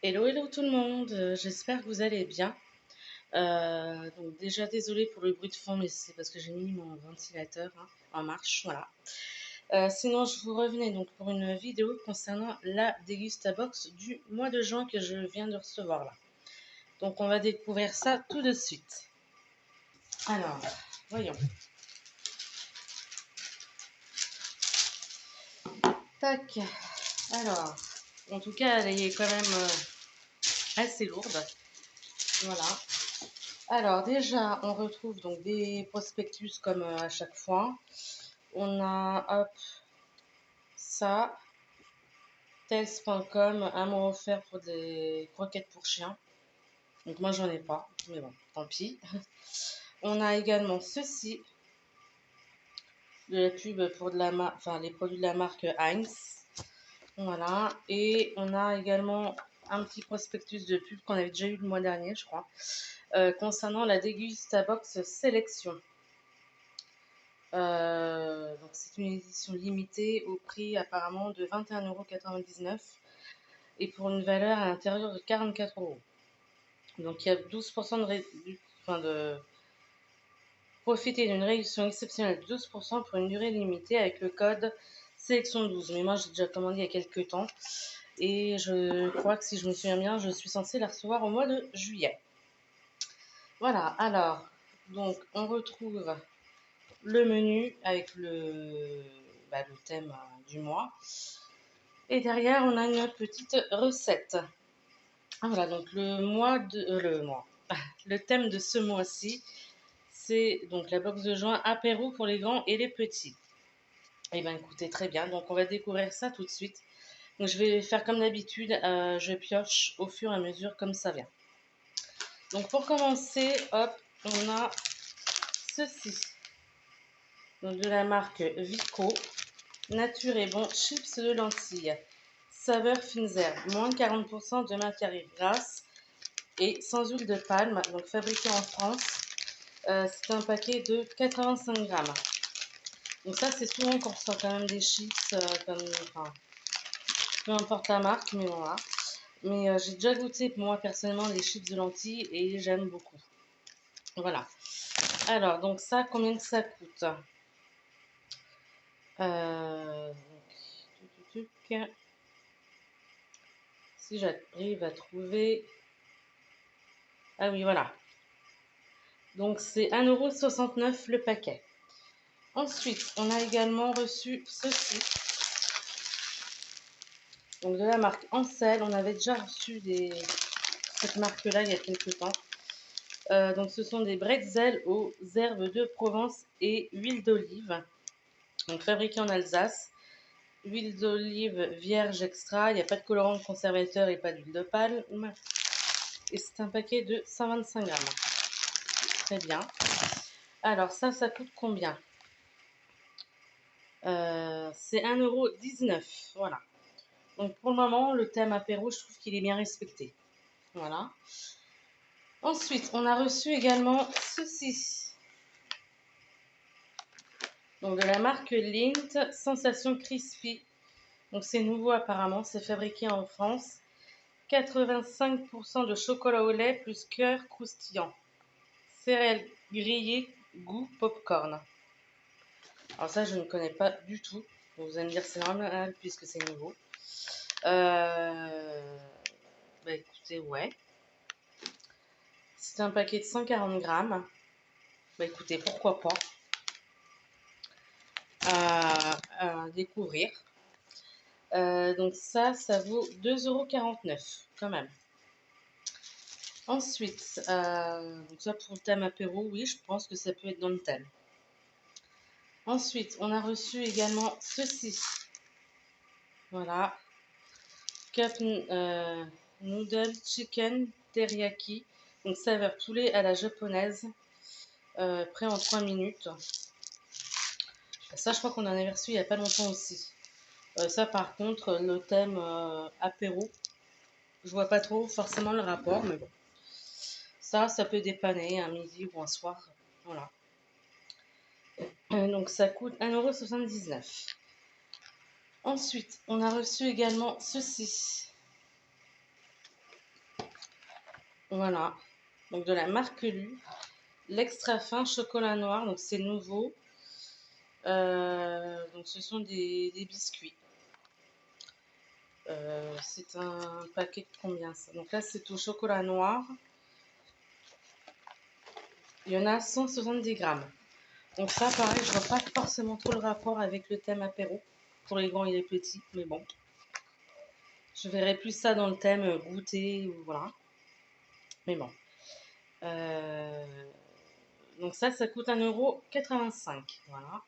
Hello, hello tout le monde, j'espère que vous allez bien. Donc déjà désolée pour le bruit de fond, mais c'est parce que j'ai mis mon ventilateur en marche, voilà. Sinon, je vous revenais donc pour une vidéo concernant la Dégustabox du mois de juin que je viens de recevoir là. Donc on va découvrir ça tout de suite. Alors, voyons. Tac. Alors, en tout cas, elle est quand même assez lourde. Voilà. Alors déjà, on retrouve donc des prospectus comme à chaque fois. On a, hop, ça, tels.com, un mois offert pour des croquettes pour chiens. Donc moi, j'en ai pas, mais bon, tant pis. On a également ceci, de la pub pour enfin, les produits de la marque Heinz. Voilà. Et on a également un petit prospectus de pub qu'on avait déjà eu le mois dernier, je crois, concernant la Dégustabox Sélection. Donc c'est une édition limitée au prix apparemment de 21,99 € et pour une valeur à l'intérieur de 44 €. Donc il y a 12% de profiter d'une réduction exceptionnelle de 12% pour une durée limitée avec le code sélection 12. Mais moi j'ai déjà commandé il y a quelques temps et je crois que si je me souviens bien, je suis censée la recevoir au mois de juillet. Voilà, alors donc on retrouve le menu avec le thème du mois. Et derrière, on a une petite recette. Voilà, donc le thème de ce mois-ci, c'est donc la box de juin apéro pour les grands et les petits. Et bien écoutez, très bien, donc on va découvrir ça tout de suite. Donc je vais faire comme d'habitude, je pioche au fur et à mesure comme ça vient. Donc pour commencer, hop, on a ceci. Donc de la marque Vico, nature et bon, chips de lentilles. Saveur fines herbes, moins 40% de matière grasse et sans huile de palme, donc fabriqué en France. C'est un paquet de 85 grammes. Donc ça, c'est souvent qu'on reçoit quand même des chips, enfin, peu importe la marque, mais voilà. Mais j'ai déjà goûté, moi, personnellement, les chips de lentilles et j'aime beaucoup. Voilà. Alors, donc ça, combien que ça coûte? Si j'arrive à trouver... Ah oui, voilà. Donc c'est 1,69 € le paquet. Ensuite, on a également reçu ceci. Donc de la marque Ansel. On avait déjà reçu cette marque-là il y a quelques temps. Donc ce sont des bretzels aux herbes de Provence et huile d'olive. Donc fabriqués en Alsace. Huile d'olive vierge extra. Il n'y a pas de colorant, de conservateur et pas d'huile de palme. Et c'est un paquet de 125 grammes. Très bien. Alors ça coûte combien? C'est 1,19 €. Voilà. Donc pour le moment, le thème apéro, je trouve qu'il est bien respecté. Voilà. Ensuite, on a reçu également ceci. Donc de la marque Lindt, Sensation Crispy. Donc c'est nouveau apparemment, c'est fabriqué en France. 85% de chocolat au lait plus cœur croustillant. Céréales grillées, goût popcorn. Alors ça, je ne connais pas du tout. Vous allez me dire c'est normal puisque c'est nouveau. Écoutez, ouais. C'est un paquet de 140 grammes. Écoutez, pourquoi pas. À découvrir. Donc ça vaut 2,49 € quand même. Ensuite, donc ça pour le thème apéro, oui, je pense que ça peut être dans le thème. Ensuite, on a reçu également ceci. Voilà. Cup Noodle Chicken Teriyaki. Donc saveur poulet à la japonaise. Prêt en 3 minutes. Ça, je crois qu'on en avait reçu il n'y a pas longtemps aussi. Ça, par contre, le thème apéro, je vois pas trop forcément le rapport, mais bon. Ça peut dépanner un midi ou un soir. Voilà. Donc ça coûte 1,79 €. Ensuite, on a reçu également ceci. Voilà. Donc de la marque Lu. L'extra fin chocolat noir, donc c'est nouveau. Donc ce sont des biscuits. C'est un paquet de combien ça? Donc là c'est au chocolat noir. Il y en a 170 grammes. Donc ça pareil, je vois pas forcément trop le rapport avec le thème apéro pour les grands et les petits, mais bon. Je verrai plus ça dans le thème goûter ou voilà. Mais bon. Donc ça coûte 1,85 €. Voilà.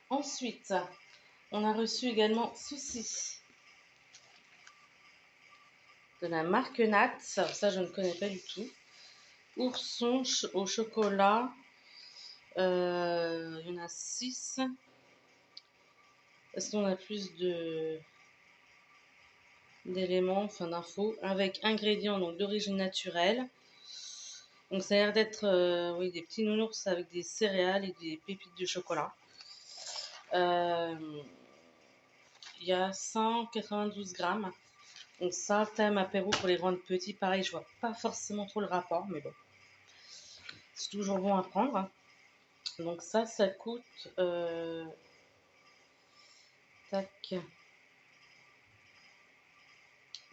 Ensuite, on a reçu également ceci de la marque Nat. Ça, je ne connais pas du tout. Ourson au chocolat. Il y en a 6. Est-ce qu'on a plus d'éléments, enfin d'infos, avec ingrédients donc d'origine naturelle. Donc ça a l'air d'être oui, des petits nounours avec des céréales et des pépites de chocolat. Il y a 192 grammes. Donc ça, thème apéro pour les grands et petits, pareil, je vois pas forcément trop le rapport, mais bon. C'est toujours bon à prendre. Donc ça coûte... tac...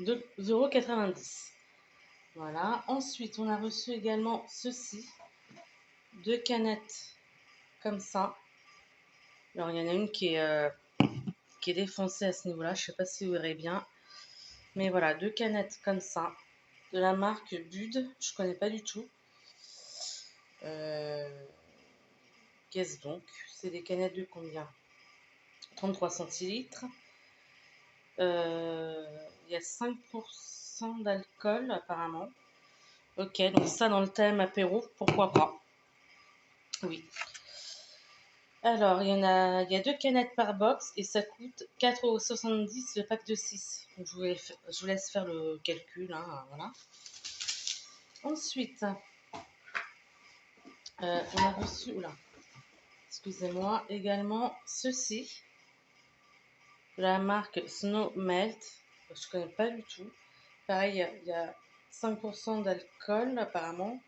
2,90 €. Voilà. Ensuite, on a reçu également ceci. 2 canettes comme ça. Alors, il y en a une qui est défoncée à ce niveau-là. Je sais pas si vous verrez bien. Mais voilà, 2 canettes comme ça. De la marque Bud. Je connais pas du tout. Qu'est-ce donc? C'est des canettes de combien? 33 centilitres. Il y a 5% d'alcool apparemment. Ok, donc ça dans le thème apéro, pourquoi pas? Oui. Alors, il y a 2 canettes par box et ça coûte 4,70 € le pack de 6. Donc, je vous laisse faire le calcul, hein, voilà. Ensuite, on a reçu, oula, excusez-moi, également ceci, de la marque Snow Melt. Je ne connais pas du tout. Pareil, il y a 5% d'alcool apparemment,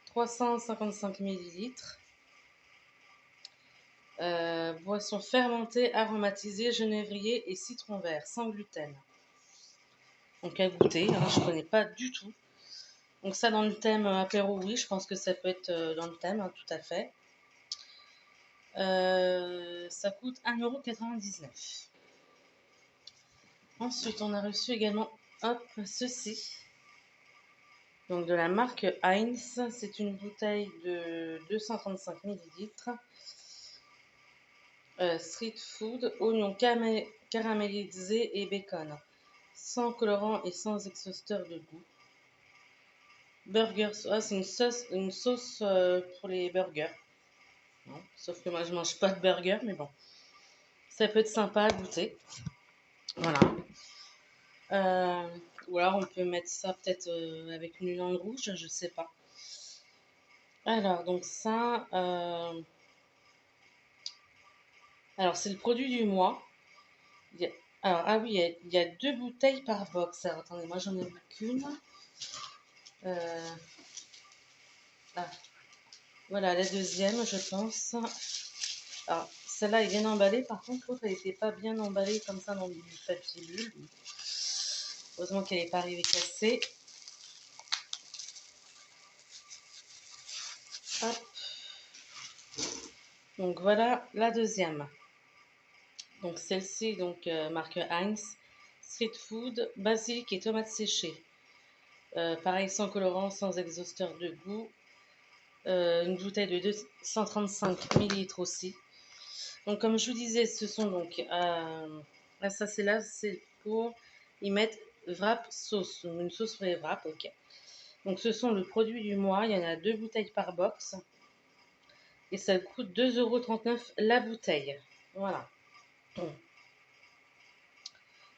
355 millilitres. Boisson fermentée, aromatisée, genévrier et citron vert, sans gluten. Donc à goûter, hein, je ne connais pas du tout. Donc ça dans le thème apéro, oui, je pense que ça peut être dans le thème, hein, tout à fait. Ça coûte 1,99 €. Ensuite, on a reçu également, hop, ceci. Donc de la marque Heinz, c'est une bouteille de 235 millilitres. Street food, oignons caramélisés et bacon. Sans colorant et sans exhausteur de goût. Burger, ah, c'est une sauce pour les burgers. Non, sauf que moi je mange pas de burger, mais bon. Ça peut être sympa à goûter. Voilà. Ou alors on peut mettre ça peut-être avec une viande rouge, je sais pas. Alors, donc ça... alors, c'est le produit du mois. Alors, ah oui, il y a 2 bouteilles par box. Alors, attendez, moi j'en ai vu qu'une. Ah, voilà, la deuxième, je pense. Alors, celle-là est bien emballée. Par contre, l'autre, elle n'était pas bien emballée comme ça dans du papier bulle. Heureusement qu'elle n'est pas arrivée cassée. Hop. Donc, voilà la deuxième. Donc, celle-ci, donc, marque Heinz. Street food, basilic et tomates séchées. Pareil, sans colorant, sans exhausteur de goût. Une bouteille de 235 millilitres aussi. Donc, comme je vous disais, ce sont donc... ça, c'est pour y mettre wrap sauce. Une sauce pour les wrap, ok. Donc, ce sont le produit du mois. Il y en a 2 bouteilles par box. Et ça coûte 2,39 € la bouteille. Voilà.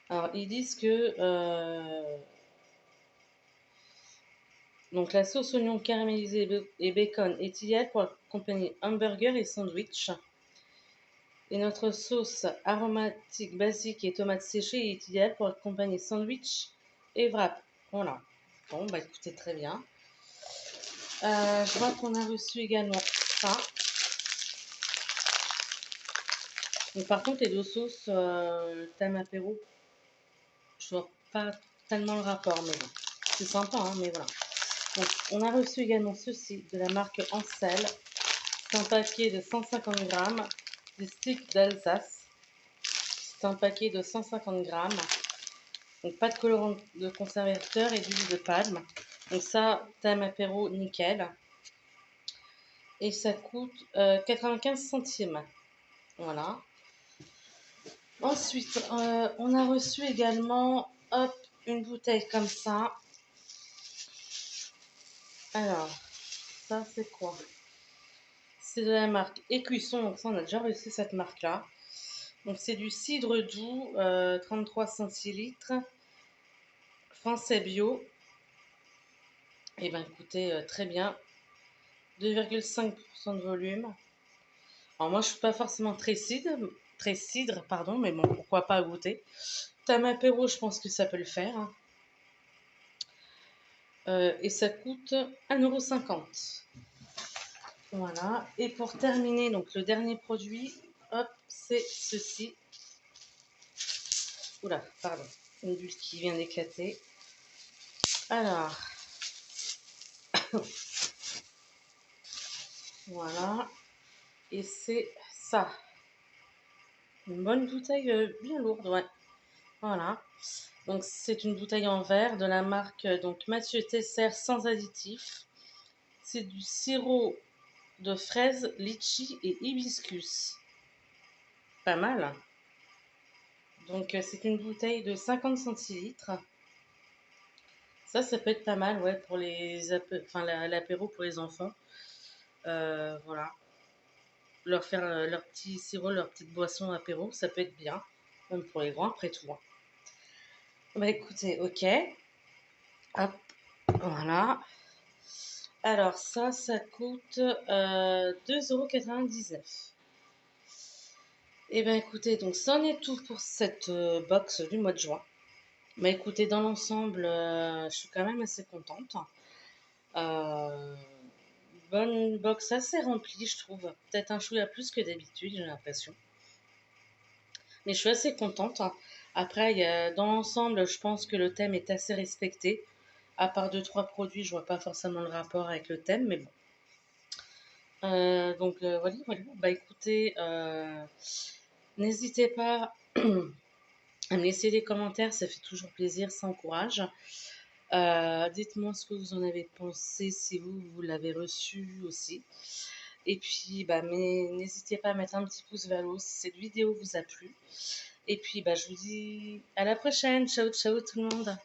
Alors, ils disent que... donc, la sauce oignon caramélisé et bacon est idéale pour accompagner hamburger et sandwich. Et notre sauce aromatique basique et tomates séchées est idéale pour accompagner sandwich et wrap. Voilà. Bon, bah écoutez, très bien. Je vois qu'on a reçu également ça. Donc, par contre, les deux sauces thème apéro, je vois pas tellement le rapport, mais bon, c'est sympa, hein, mais voilà. Donc, on a reçu également ceci de la marque Ancel. C'est un paquet de 150 grammes, des sticks d'Alsace. C'est un paquet de 150 grammes. Donc, pas de colorant de conservateur et d'huile de palme. Donc, ça, thème apéro, nickel. Et ça coûte 95 centimes. Voilà. Ensuite, on a reçu également, hop, une bouteille comme ça. Alors, ça c'est quoi? C'est de la marque Écuisson, donc ça on a déjà reçu cette marque-là. Donc c'est du cidre doux, 33 centilitres, français bio. Et ben écoutez, très bien, 2,5% de volume. Alors moi je suis pas forcément très cidre, pardon, mais bon, pourquoi pas goûter. Thème apéro, je pense que ça peut le faire, hein. Et ça coûte 1,50 €. Voilà. Et pour terminer, donc le dernier produit, hop, c'est ceci. Oula, pardon, une bulle qui vient d'éclater. Alors, voilà. Et c'est ça. Une bonne bouteille bien lourde, ouais. Voilà. Donc c'est une bouteille en verre de la marque donc Mathieu Tesser sans additif. C'est du sirop de fraises, litchi et hibiscus. Pas mal, hein. Donc c'est une bouteille de 50 centilitres. Ça peut être pas mal, ouais, pour l'apéro pour les enfants. Voilà. Leur faire leur petit sirop, leur petite boisson apéro, ça peut être bien. Même pour les grands, après tout, hein. Bah écoutez, ok. Hop, voilà. Alors ça coûte 2,99 €. Et ben écoutez, donc ça en est tout pour cette box du mois de juin. Bah écoutez, dans l'ensemble, je suis quand même assez contente. Euh, Bonne box assez remplie, je trouve. Peut-être un chouïa plus que d'habitude, j'ai l'impression. Mais je suis assez contente, hein. Après, dans l'ensemble, je pense que le thème est assez respecté. À part deux, trois produits, je vois pas forcément le rapport avec le thème, mais bon. Donc voilà, voilà. Bah écoutez, n'hésitez pas à me laisser des commentaires, ça fait toujours plaisir, ça encourage. Dites-moi ce que vous en avez pensé, si vous l'avez reçu aussi. Et puis, bah, mais n'hésitez pas à mettre un petit pouce vers le haut si cette vidéo vous a plu. Et puis, bah, je vous dis à la prochaine. Ciao, ciao tout le monde.